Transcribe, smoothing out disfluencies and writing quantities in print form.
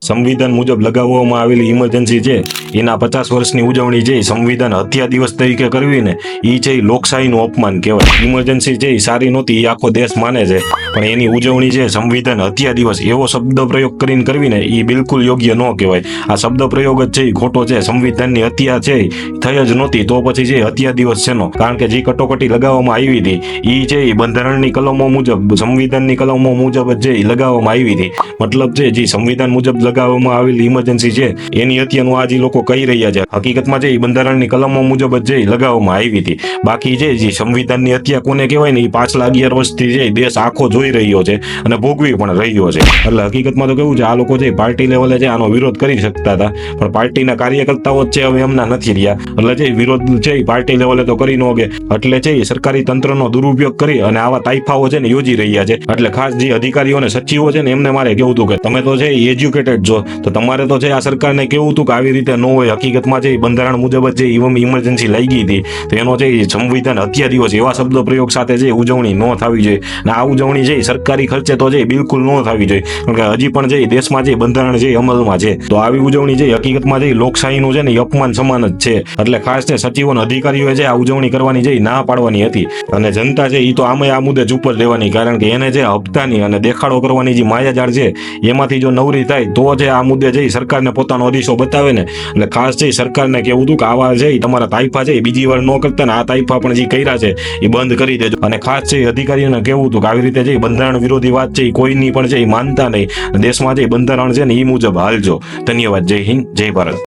સંવિધાન મુજબ લગાવવામાં આવેલી ઇમરજન્સી છે એના 50 વર્ષની ઉજવણી છે સંવિધાન હત્યા દિવસ તરીકે કરવી ને એ છે લોકશાહીનું અપમાન કહેવાય. ઇમરજન્સી છે એ સારી નહોતી એ આખો દેશ માને છે, પણ એની ઉજવણી છે સંવિધાન હત્યા દિવસ એવો શબ્દ પ્રયોગ કરીને કરવી ને એ બિલકુલ યોગ્ય ન કહેવાય. આ શબ્દ પ્રયોગ જ છે એ ખોટો છે. સંવિધાનની હત્યા છે થઈ જ નહોતી તો પછી છે હત્યા દિવસ છે નો, કારણ કે જે કટોકટી લગાવવામાં આવી હતી એ છે એ બંધારણની કલમો મુજબ, સંવિધાનની કલમો મુજબ જ છે એ લગાવવામાં આવી હતી. મતલબ છે જે સંવિધાન મુજબ લગાવવામાં આવેલી ઇમરજન્સી છે એની હત્યાનું આ જે લોકો કહી રહ્યા છે, હકીકતમાં છે એ બંધારણની કલમો મુજબ જ છે એ લગાવવામાં આવી હતી. બાકી છે જે સંવિધાનની હત્યા કોને કહેવાય ને એ પાછલા 11 વર્ષથી છે દેશ આખો જોઈ રહ્યો છે અને ભોગવી પણ રહ્યો છે. એટલે હકીકતમાં તો કેવું છે, આ લોકો છે પાર્ટી લેવલે છે આનો વિરોધ કરી શકતા હતા, પણ પાર્ટીના કાર્યકર્તાઓ જ છે હવે એમના નથી રહ્યા. એટલે છે વિરોધ છે એ પાર્ટી લેવલે તો કરી ન શકે, એટલે છે એ સરકારી તંત્રનો દુરુપયોગ કરી અને આવા તાઇફાઓ છે ને યોજી રહ્યા છે. એટલે ખાસ જે અધિકારીઓ અને સચિવો છે ને એમને મારે કેવું હતું કે તમે તો છે એજ્યુકેટેડ છો, તો તમારે તો છે આ સરકારને કેવું હતું કે આવી રીતે ન હોય. હકીકતમાં છે બંધારણ મુજબ જ છે ઇમરજન્સી લાગી હતી, તો એનો છે સંવિધાન હત્યા દિવસ એવા શબ્દ પ્રયોગ સાથે છે ઉજવણી ન થવી જોઈએ. અને આ ઉજવણી છે સરકારી ખર્ચે તો છે બિલકુલ ન થવી જોઈએ, કારણ કે હજી પણ છે દેશમાં છે બંધારણ છે અમલમાં છે. તો આવી ઉજવણી છે હકીકતમાં છે લોકશાહીનું છે ને એ અપમાન સમાન જ છે. એટલે ખાસ છે સચિવો અને અધિકારીઓએ છે આ ઉજવણી કરવાની છે ના પાડવાની હતી, અને જનતા છે એ તો આમે આ મુદ્દે ચૂપ જ રહેવાની, કારણ કે એને જે હપ્તાની અને દેખાડો કરવાની જે માયાજાળ છે એમાંથી જો નવરી થાય તો છે આ મુદ્દે છે સરકારને પોતાનો અરીસો બતાવે ને. એટલે ખાસ છે સરકારને કેવું હતું કે આવા છે તમારા તાઇફા છે બીજી વાર ન કરતા ને આ તાઇફા પણ જે કર્યા છે એ બંધ કરી દેજો. અને ખાસ છે અધિકારીઓને કેવું હતું કે આવી રીતે છે બંધારણ વિરોધી વાત છે એ કોઈની પણ છે એ માનતા નહીં, દેશમાં જે બંધારણ છે ને એ મુજબ હાલજો. ધન્યવાદ. જય હિન્દ, જય ભારત.